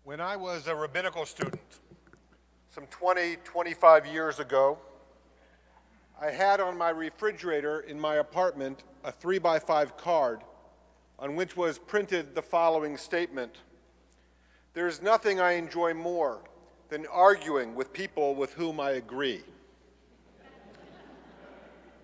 When I was a rabbinical student, some 20, 25 years ago, I had on my refrigerator in my apartment a 3x5 card on which was printed the following statement: "There is nothing I enjoy more than arguing with people with whom I agree."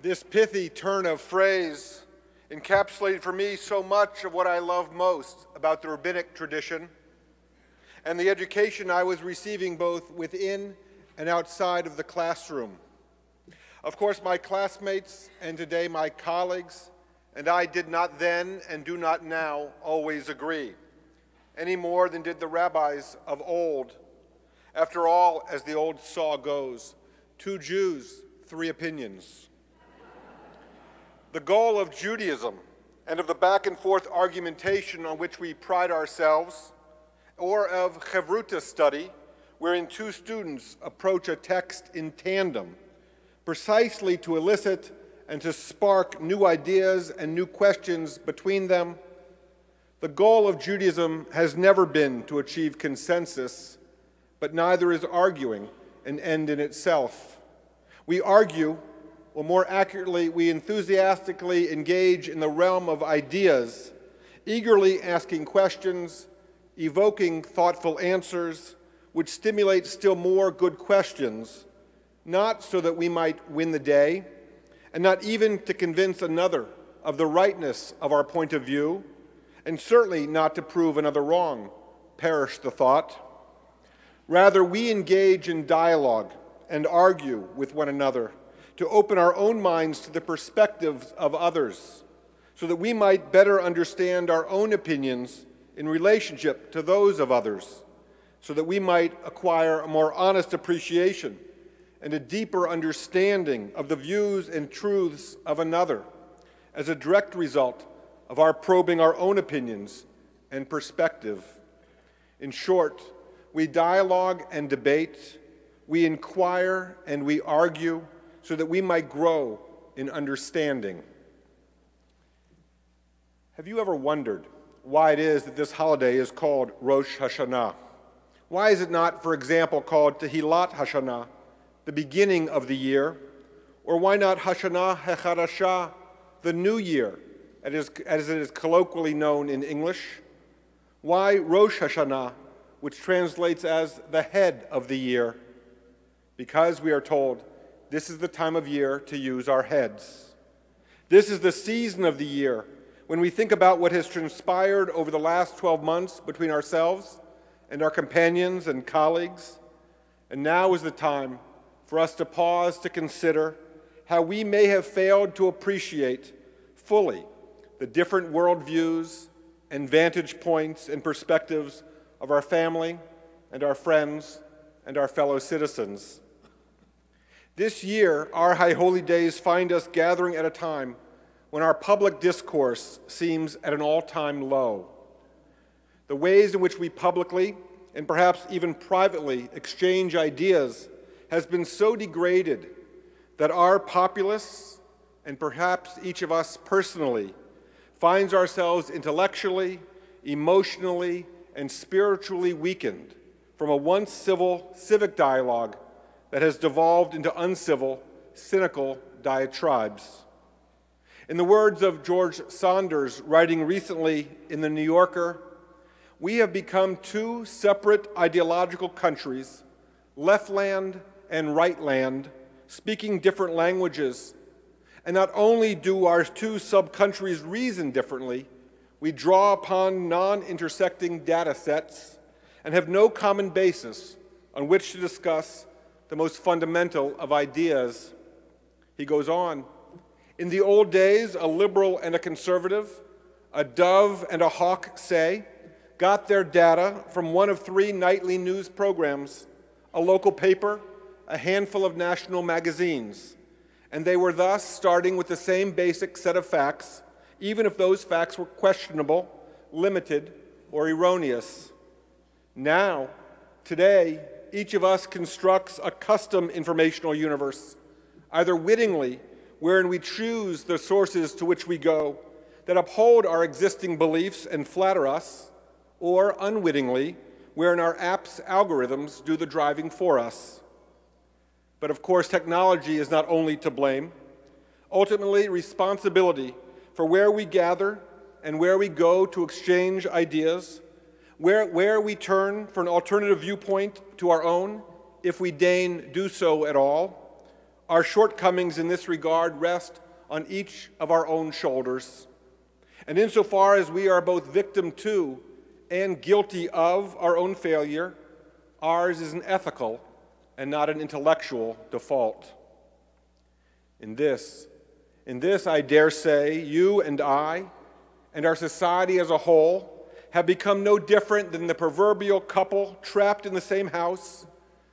This pithy turn of phrase encapsulated for me so much of what I love most about the rabbinic tradition and the education I was receiving both within and outside of the classroom. Of course, my classmates and today my colleagues and I did not then and do not now always agree, any more than did the rabbis of old. After all, as the old saw goes, 2 Jews, 3 opinions. The goal of Judaism and of the back and forth argumentation on which we pride ourselves, or of Chavruta study, wherein 2 students approach a text in tandem, precisely to elicit and to spark new ideas and new questions between them. The goal of Judaism has never been to achieve consensus, but neither is arguing an end in itself. We argue, or more accurately, we enthusiastically engage in the realm of ideas, eagerly asking questions, evoking thoughtful answers, which stimulate still more good questions, not so that we might win the day, and not even to convince another of the rightness of our point of view, and certainly not to prove another wrong, perish the thought. Rather, we engage in dialogue and argue with one another to open our own minds to the perspectives of others, so that we might better understand our own opinions in relationship to those of others, so that we might acquire a more honest appreciation and a deeper understanding of the views and truths of another as a direct result of our probing our own opinions and perspective. In short, we dialogue and debate, we inquire and we argue so that we might grow in understanding. Have you ever wondered why it is that this holiday is called Rosh Hashanah? Why is it not, for example, called Tehillat Hashanah, the beginning of the year? Or why not Hashanah HaChadashah, the new year, as it is colloquially known in English? Why Rosh Hashanah, which translates as the head of the year? Because we are told this is the time of year to use our heads. This is the season of the year when we think about what has transpired over the last 12 months between ourselves and our companions and colleagues. And now is the time for us to pause to consider how we may have failed to appreciate fully the different worldviews and vantage points and perspectives of our family and our friends and our fellow citizens. This year, our High Holy Days find us gathering at a time when our public discourse seems at an all-time low. The ways in which we publicly and perhaps even privately exchange ideas has been so degraded that our populace, and perhaps each of us personally, finds ourselves intellectually, emotionally, and spiritually weakened from a once civil civic dialogue that has devolved into uncivil, cynical diatribes. In the words of George Saunders, writing recently in The New Yorker, we have become 2 separate ideological countries, leftland and rightland, speaking different languages. And not only do our 2 sub-countries reason differently, we draw upon non-intersecting data sets and have no common basis on which to discuss the most fundamental of ideas. He goes on, in the old days, a liberal and a conservative, a dove and a hawk, say, got their data from one of 3 nightly news programs, a local paper, a handful of national magazines, and they were thus starting with the same basic set of facts, even if those facts were questionable, limited, or erroneous. Now, today, each of us constructs a custom informational universe, either wittingly, wherein we choose the sources to which we go that uphold our existing beliefs and flatter us, or unwittingly, wherein our apps' algorithms do the driving for us. But of course, technology is not only to blame. Ultimately, responsibility for where we gather and where we go to exchange ideas, where we turn for an alternative viewpoint to our own, if we deign do so at all. Our shortcomings in this regard rest on each of our own shoulders. And insofar as we are both victim to and guilty of our own failure, ours is an ethical and not an intellectual default. In this, I dare say, you and I, and our society as a whole, have become no different than the proverbial couple trapped in the same house,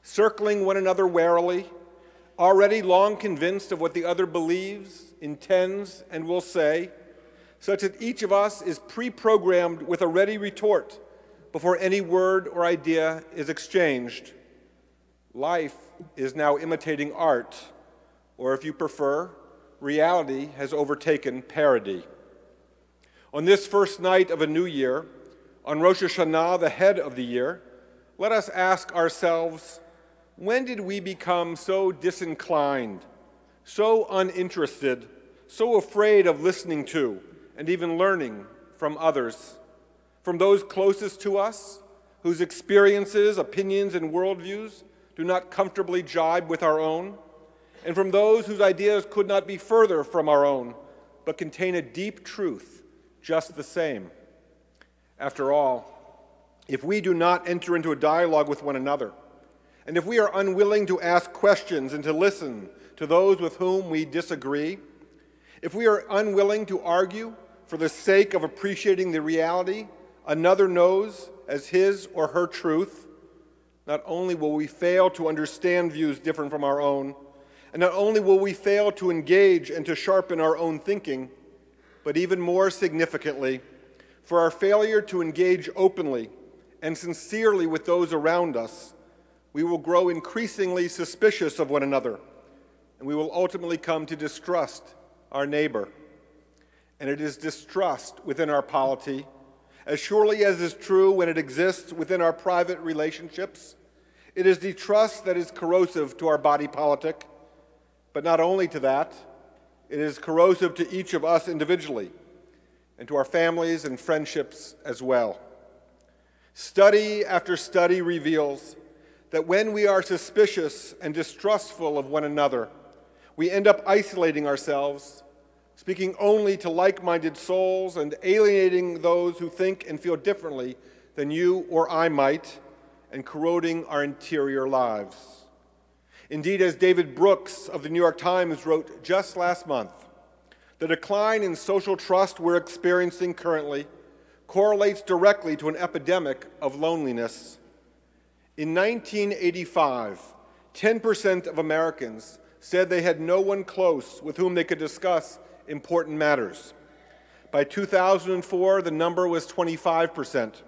circling one another warily, already long convinced of what the other believes, intends, and will say, such that each of us is pre-programmed with a ready retort before any word or idea is exchanged. Life is now imitating art, or if you prefer, reality has overtaken parody. On this first night of a new year, on Rosh Hashanah, the head of the year, let us ask ourselves, when did we become so disinclined, so uninterested, so afraid of listening to and even learning from others, from those closest to us, whose experiences, opinions, and worldviews do not comfortably jibe with our own, and from those whose ideas could not be further from our own, but contain a deep truth just the same? After all, if we do not enter into a dialogue with one another, and if we are unwilling to ask questions and to listen to those with whom we disagree, if we are unwilling to argue for the sake of appreciating the reality another knows as his or her truth, not only will we fail to understand views different from our own, and not only will we fail to engage and to sharpen our own thinking, but even more significantly, for our failure to engage openly and sincerely with those around us, we will grow increasingly suspicious of one another, and we will ultimately come to distrust our neighbor. And it is distrust within our polity, as surely as is true when it exists within our private relationships. It is distrust that is corrosive to our body politic, but not only to that, it is corrosive to each of us individually and to our families and friendships as well. Study after study reveals that when we are suspicious and distrustful of one another, we end up isolating ourselves, speaking only to like-minded souls and alienating those who think and feel differently than you or I might, and corroding our interior lives. Indeed, as David Brooks of the New York Times wrote just last month, the decline in social trust we're experiencing currently correlates directly to an epidemic of loneliness. In 1985, 10% of Americans said they had no one close with whom they could discuss important matters. By 2004, the number was 25%.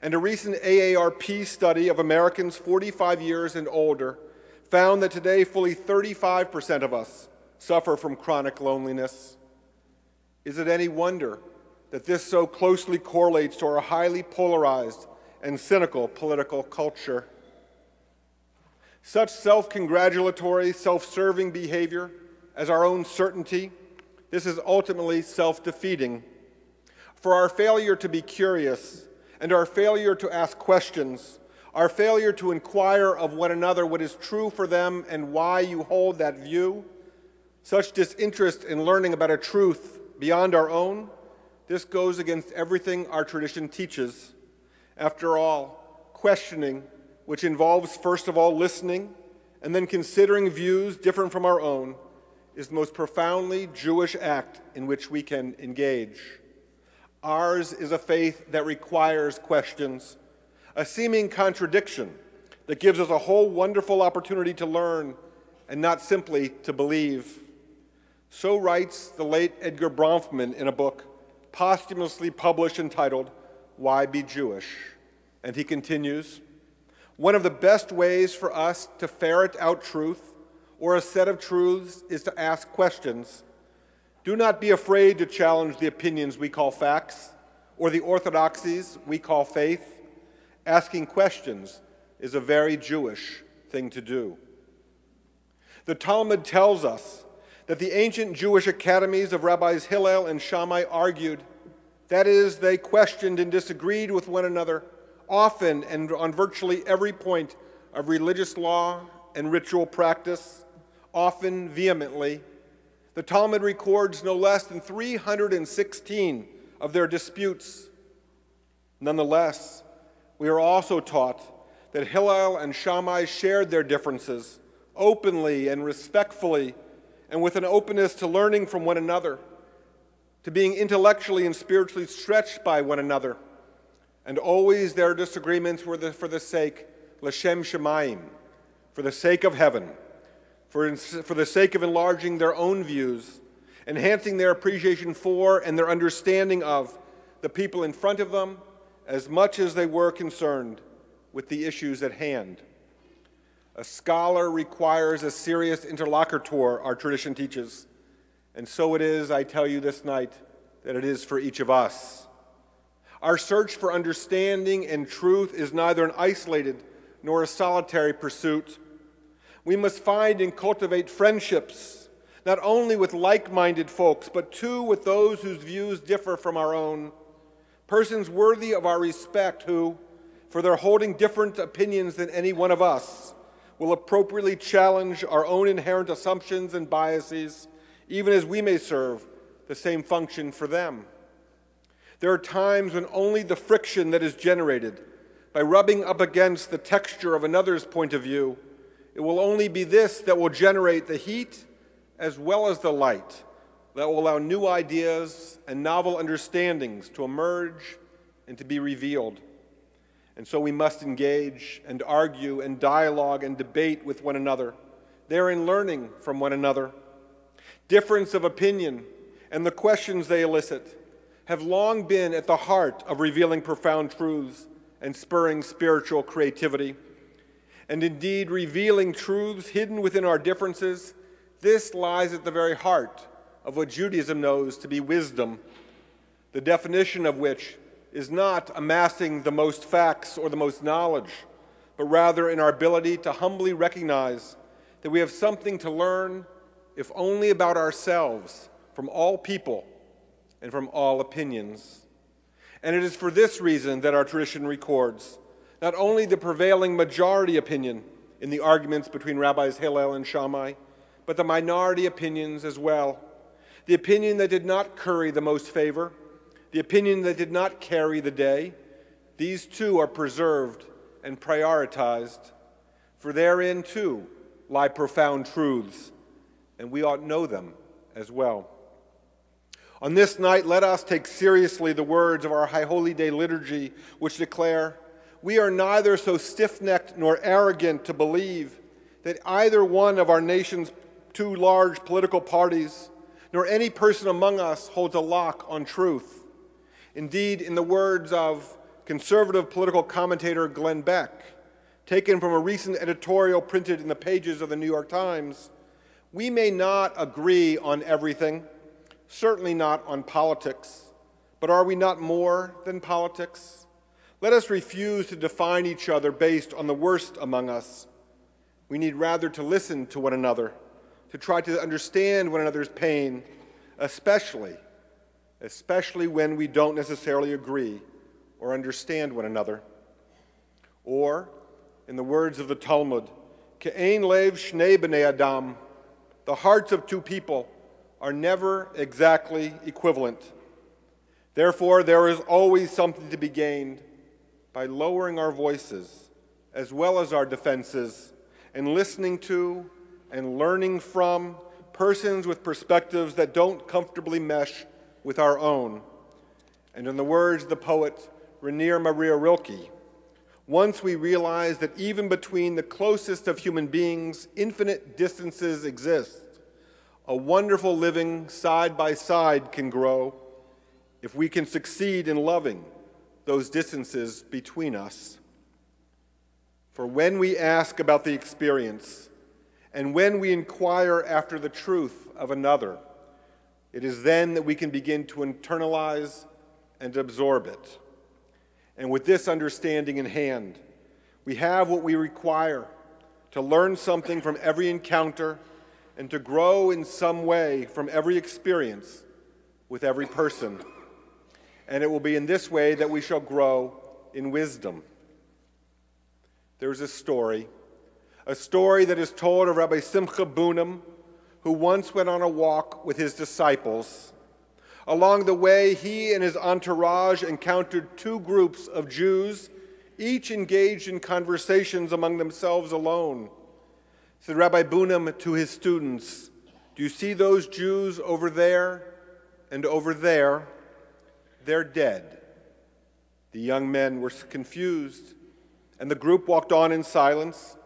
And a recent AARP study of Americans 45 years and older found that today fully 35% of us suffer from chronic loneliness. Is it any wonder that this so closely correlates to our highly polarized and cynical political culture? Such self-congratulatory, self-serving behavior as our own certainty, this is ultimately self-defeating. For our failure to be curious and our failure to ask questions, our failure to inquire of one another what is true for them and why you hold that view, such disinterest in learning about a truth beyond our own, this goes against everything our tradition teaches. After all, questioning, which involves first of all listening and then considering views different from our own, is the most profoundly Jewish act in which we can engage. Ours is a faith that requires questions, a seeming contradiction that gives us a whole wonderful opportunity to learn and not simply to believe. So writes the late Edgar Bronfman in a book posthumously published entitled, Why Be Jewish? And he continues, one of the best ways for us to ferret out truth or a set of truths is to ask questions. Do not be afraid to challenge the opinions we call facts or the orthodoxies we call faith. Asking questions is a very Jewish thing to do. The Talmud tells us that the ancient Jewish academies of Rabbis Hillel and Shammai argued, that is, they questioned and disagreed with one another, often and on virtually every point of religious law and ritual practice, often vehemently. The Talmud records no less than 316 of their disputes. Nonetheless, we are also taught that Hillel and Shammai shared their differences openly and respectfully, and with an openness to learning from one another, to being intellectually and spiritually stretched by one another. And always their disagreements were for the sake, l'shem Shamayim, for the sake of heaven, for the sake of enlarging their own views, enhancing their appreciation for and their understanding of the people in front of them, as much as they were concerned with the issues at hand. A scholar requires a serious interlocutor, our tradition teaches, and so it is, I tell you this night, that it is for each of us. Our search for understanding and truth is neither an isolated nor a solitary pursuit. We must find and cultivate friendships, not only with like-minded folks, but too with those whose views differ from our own, persons worthy of our respect who, for their holding different opinions than any one of us, will appropriately challenge our own inherent assumptions and biases, even as we may serve the same function for them. There are times when only the friction that is generated by rubbing up against the texture of another's point of view, it will only be this that will generate the heat as well as the light that will allow new ideas and novel understandings to emerge and to be revealed. And so we must engage and argue and dialogue and debate with one another, therein learning from one another. Difference of opinion and the questions they elicit have long been at the heart of revealing profound truths and spurring spiritual creativity. And indeed, revealing truths hidden within our differences, this lies at the very heart of what Judaism knows to be wisdom, the definition of which is not amassing the most facts or the most knowledge, but rather in our ability to humbly recognize that we have something to learn, if only about ourselves, from all people and from all opinions. And it is for this reason that our tradition records not only the prevailing majority opinion in the arguments between Rabbis Hillel and Shammai, but the minority opinions as well. The opinion that did not curry the most favor, the opinion that did not carry the day, these too are preserved and prioritized, for therein too lie profound truths, and we ought know them as well. On this night, let us take seriously the words of our High Holy Day liturgy, which declare, "We are neither so stiff-necked nor arrogant to believe that either one of our nation's two large political parties, nor any person among us holds a lock on truth. Indeed, in the words of conservative political commentator Glenn Beck, taken from a recent editorial printed in the pages of the New York Times, we may not agree on everything, certainly not on politics, but are we not more than politics? Let us refuse to define each other based on the worst among us. We need rather to listen to one another, to try to understand one another's pain, especially when we don't necessarily agree or understand one another." Or, in the words of the Talmud, "Ke'ein lev shnei b'nei adam," the hearts of two people are never exactly equivalent. Therefore, there is always something to be gained by lowering our voices as well as our defenses and listening to and learning from persons with perspectives that don't comfortably mesh with our own. And in the words of the poet Rainier Maria Rilke, once we realize that even between the closest of human beings, infinite distances exist, a wonderful living side by side can grow if we can succeed in loving those distances between us. For when we ask about the experience, and when we inquire after the truth of another, it is then that we can begin to internalize and absorb it. And with this understanding in hand, we have what we require to learn something from every encounter and to grow in some way from every experience with every person. And it will be in this way that we shall grow in wisdom. There's a story that is told of Rabbi Simcha Bunim, who once went on a walk with his disciples. Along the way, he and his entourage encountered two groups of Jews, each engaged in conversations among themselves alone. Said Rabbi Bunim to his students, "Do you see those Jews over there and over there? They're dead." The young men were confused, and the group walked on in silence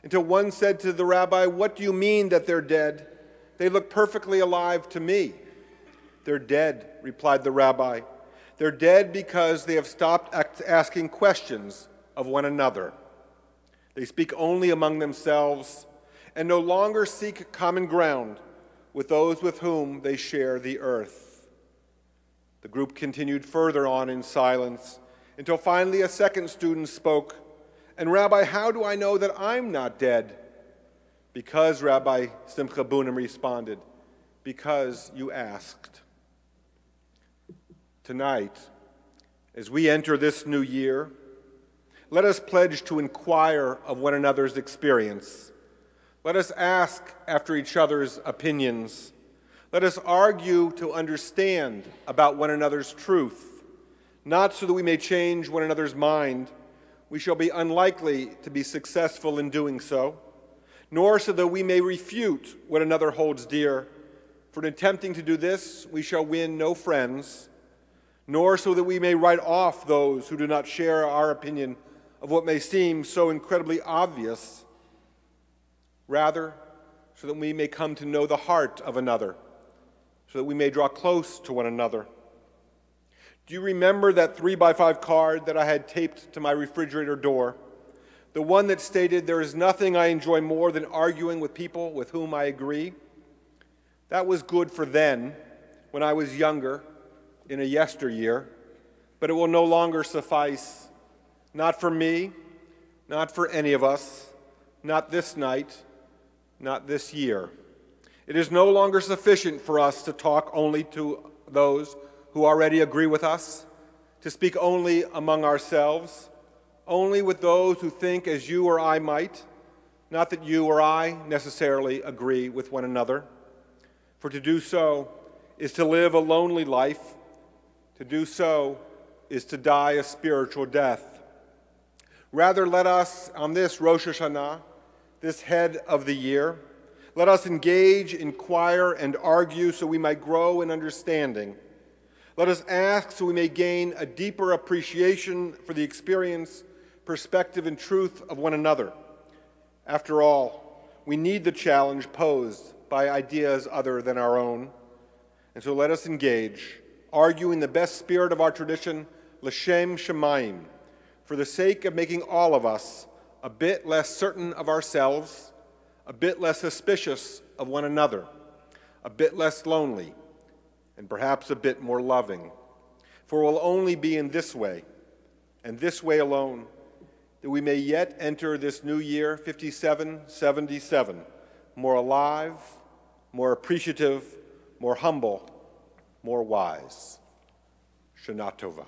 until one said to the rabbi, "What do you mean that they're dead? They look perfectly alive to me." "They're dead," replied the rabbi. "They're dead because they have stopped asking questions of one another. They speak only among themselves and no longer seek common ground with those with whom they share the earth." The group continued further on in silence until finally a second student spoke, "And Rabbi, how do I know that I'm not dead?" "Because," Rabbi Simcha Bunim responded, "because you asked." Tonight, as we enter this new year, let us pledge to inquire of one another's experience. Let us ask after each other's opinions. Let us argue to understand about one another's truth, not so that we may change one another's mind. We shall be unlikely to be successful in doing so, nor so that we may refute what another holds dear. For in attempting to do this, we shall win no friends, nor so that we may write off those who do not share our opinion of what may seem so incredibly obvious. Rather, so that we may come to know the heart of another, so that we may draw close to one another. Do you remember that 3x5 card that I had taped to my refrigerator door? The one that stated, "There is nothing I enjoy more than arguing with people with whom I agree"? That was good for then, when I was younger, in a yesteryear, but it will no longer suffice. Not for me, not for any of us, not this night, not this year. It is no longer sufficient for us to talk only to those who already agree with us, to speak only among ourselves, only with those who think as you or I might, not that you or I necessarily agree with one another. For to do so is to live a lonely life. To do so is to die a spiritual death. Rather, let us, on this Rosh Hashanah, this head of the year, let us engage, inquire, and argue so we might grow in understanding. Let us ask so we may gain a deeper appreciation for the experience, perspective, and truth of one another. After all, we need the challenge posed by ideas other than our own. And so let us engage, argue in the best spirit of our tradition, L'Shem Shamayim, for the sake of making all of us a bit less certain of ourselves, a bit less suspicious of one another, a bit less lonely, and perhaps a bit more loving. For it will only be in this way, and this way alone, that we may yet enter this new year, 5777, more alive, more appreciative, more humble, more wise. Shana Tova.